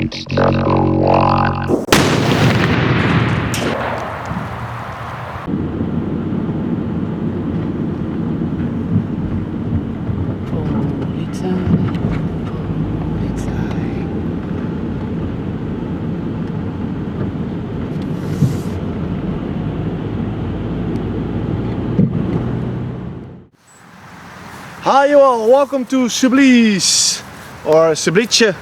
It's number one. Hi you all, welcome to Słubice or Słubice,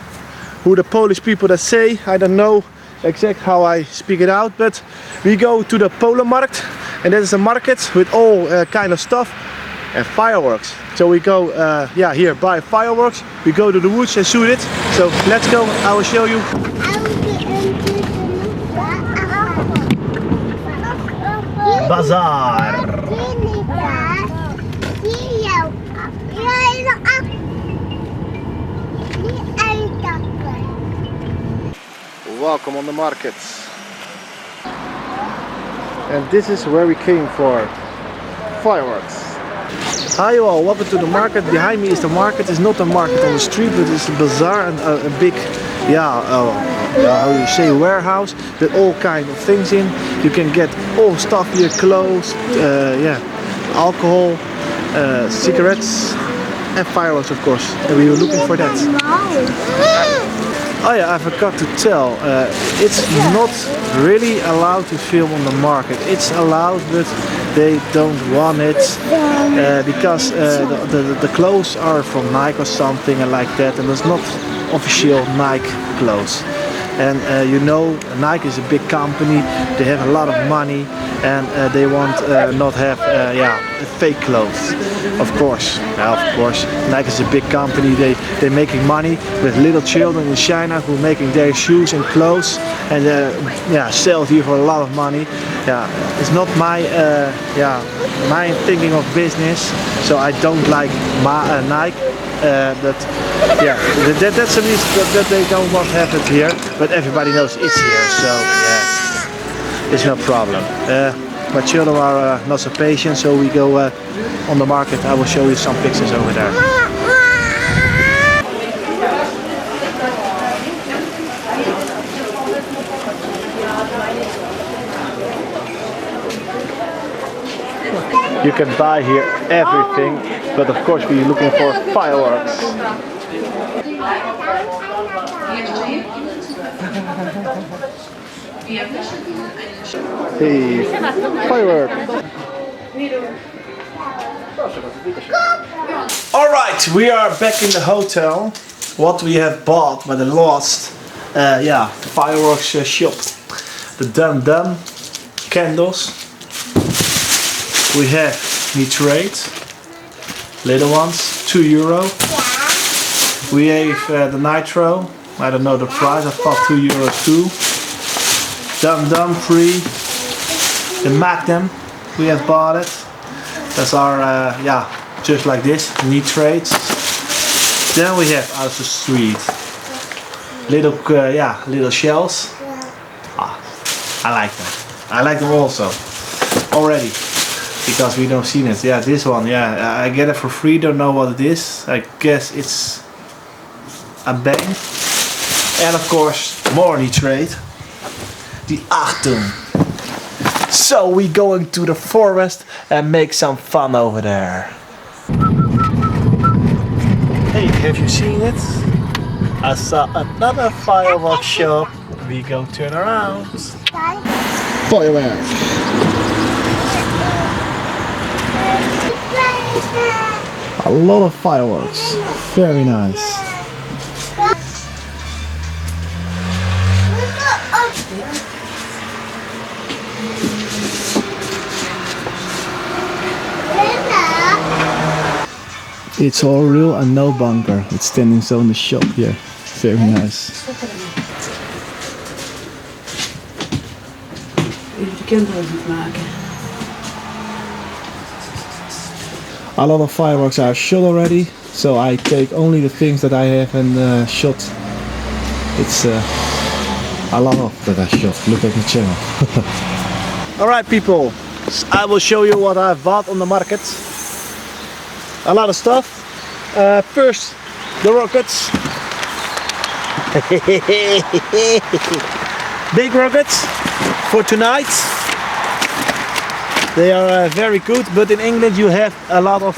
who the Polish people that say. I don't know exactly how I speak it out, but we go to the Polenmarkt, and that is a market with all kind of stuff and fireworks. So we go here buy fireworks, we go to the woods and shoot it. So let's go, I will show you. Bazaar. Welcome on the market. And this is where we came for fireworks. Hi you all, welcome to the market. Behind me is the market. It's not a market on the street, but it's a bazaar and a big, how you say, warehouse with all kind of things in. You can get all stuff here, clothes, alcohol, cigarettes and fireworks, of course. And we were looking for that. Oh yeah, I forgot to tell, it's not really allowed to film on the market. It's allowed, but they don't want it because the clothes are from Nike or something and like that, and it's not official Nike clothes. And you know, Nike is a big company, they have a lot of money, and they want not have fake clothes. Of course, Nike is a big company. They're making money with little children in China who are making their shoes and clothes, and sell it here for a lot of money. It's not my my thinking of business, so I don't like Nike. But that's the reason that they don't want to have it here. But everybody knows it's here, so it's no problem. My children are not so patient, so we go on the market. I will show you some pictures over there. You can buy here everything, but of course we're looking for fireworks. Hey, firework! Alright, we are back in the hotel. What we have bought but lost, fireworks shop. The Dum candles. We have nitrate, little ones, €2. We have the nitro, I don't know the price, I thought €2 too. Dum free. The Magnum, we have bought it. That's our, just like this, nitrates. Then we have out the street, little shells. I like them. I like them also, already. Because we don't see it. Yeah, this one, I get it for free, don't know what it is. I guess it's a bang. And of course, more nitrate. The Achtung. So we going to the forest and make some fun over there. Hey, have you seen it? I saw another firework shop. We go turn around. Firework. A lot of fireworks, very nice. It's all real and no bunker. It's standing so in the shop here. Very nice. A lot of fireworks are shot already, so I take only the things that I have and shot. It's a lot of that I shot. Look at the channel. Alright people, I will show you what I've bought on the market. A lot of stuff. First, the rockets. Big rockets for tonight. They are very good, but in England you have a lot of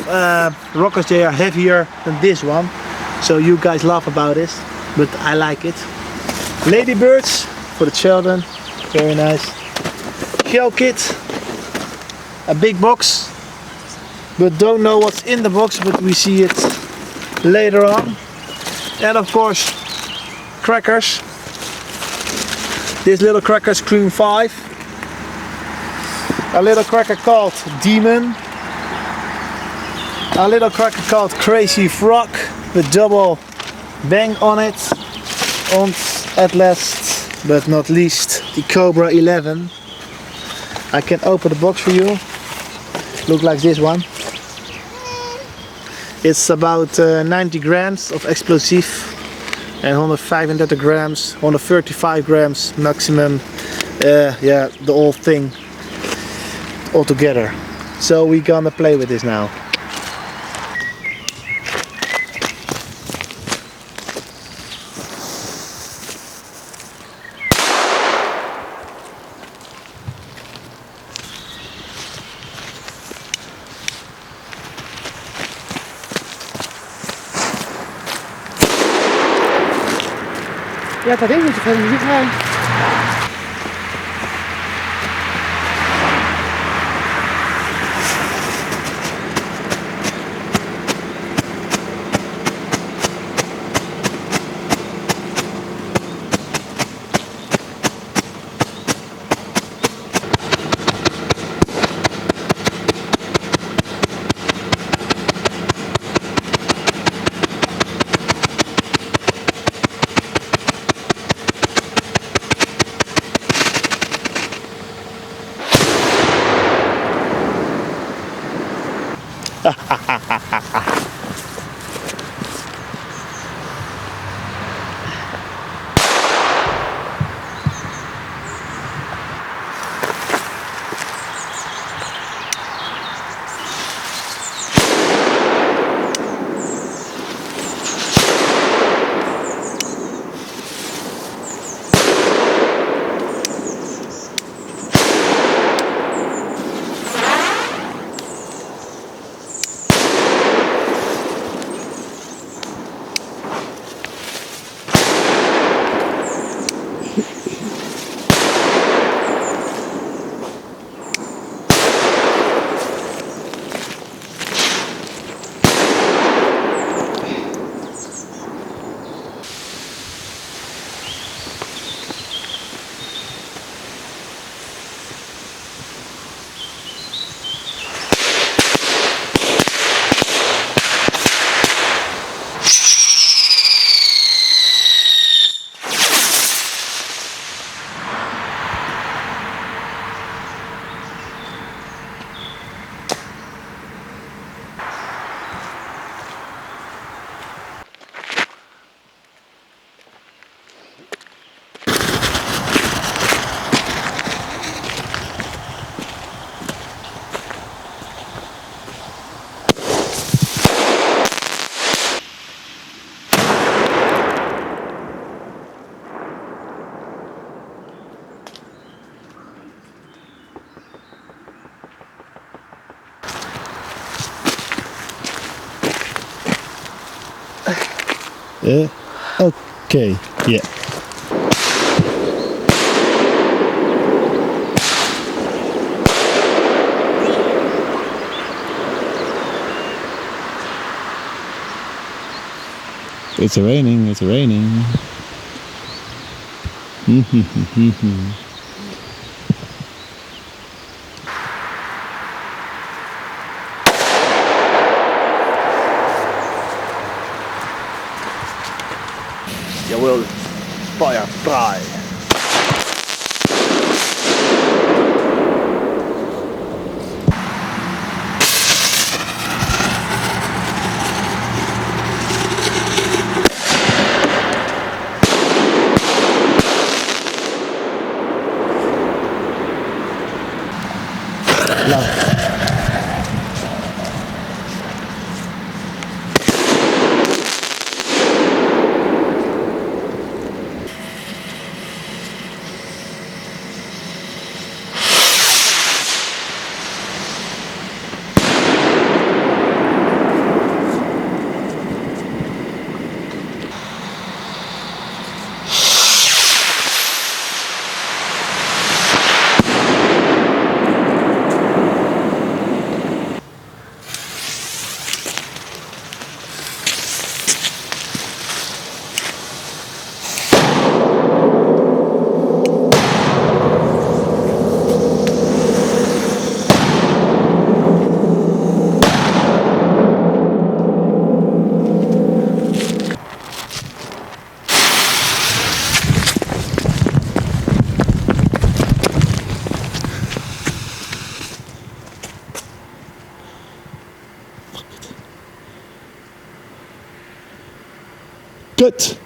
rockets. They are heavier than this one, so you guys laugh about this, but I like it. Ladybirds for the children, very nice. Shell kit, a big box, but don't know what's in the box, but we see it later on. And of course crackers. This little cracker Scream 5. A little cracker called Demon. A little cracker called Crazy Frog with double bang on it. And at last but not least the Cobra 11. I can open the box for you. Look like this one. It's about 90 grams of explosive and 135 grams, 135 grams maximum. Yeah, the whole thing all together. So we're gonna play with this now. Ja, dat is niet zoveel muziek aan. Okay, yeah. It's raining, it's raining. You will fire fry. Good.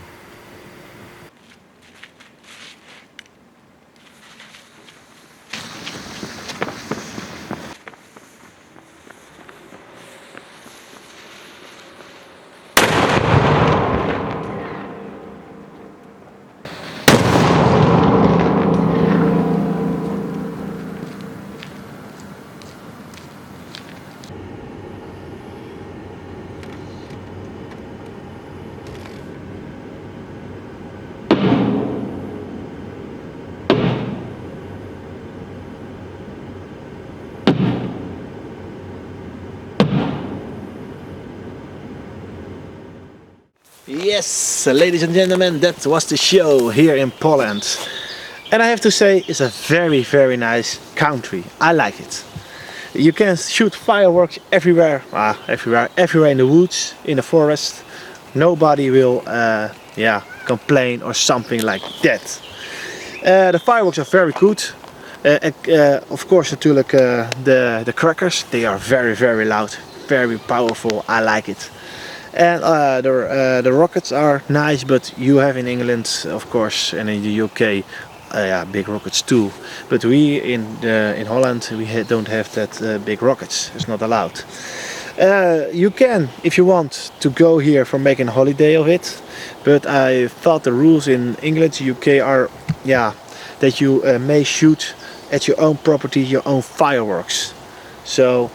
Yes, ladies and gentlemen, that was the show here in Poland. And I have to say, it's a very, very nice country. I like it. You can shoot fireworks everywhere, everywhere in the woods, in the forest. Nobody will complain or something like that. The fireworks are very good. Of course, natuurlijk the crackers, they are very, very loud, very powerful. I like it. And the rockets are nice, but you have in England, of course, and in the UK, big rockets too. But we in Holland, we don't have that big rockets. It's not allowed. You can, if you want, to go here for making a holiday of it. But I thought the rules in England, UK are, that you may shoot at your own property, your own fireworks. So,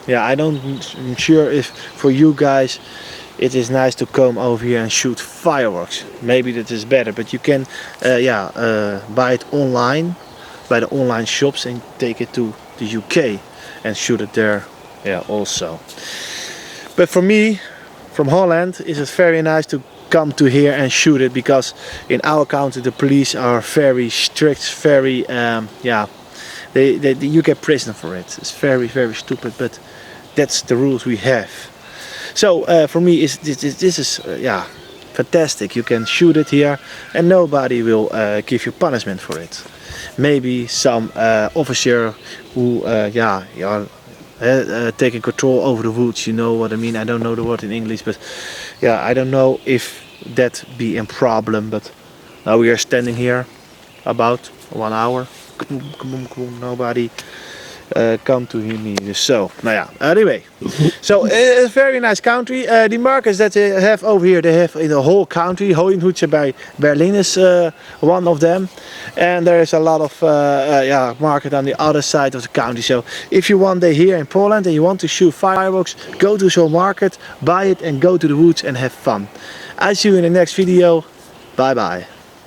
I'm sure if for you guys it is nice to come over here and shoot fireworks. Maybe that is better, but you can buy it online, by the online shops, and take it to the UK and shoot it there also. But for me, from Holland, it is very nice to come to here and shoot it, because in our country the police are very strict, very you get prison for it. It's very, very stupid, but that's the rules we have. So for me, this is fantastic. You can shoot it here and nobody will give you punishment for it. Maybe some officer who taking control over the woods, you know what I mean. I don't know the word in English, but I don't know if that be a problem. But now we are standing here about 1 hour. Come on, nobody come to me. So, anyway. So, it's a very nice country. The markets that they have over here, they have in the whole country. Hoyenhoedse by Berlin is one of them. And there is a lot of market on the other side of the country. So, if you one day here in Poland and you want to shoot fireworks, go to some market, buy it and go to the woods and have fun. I see you in the next video. Bye bye.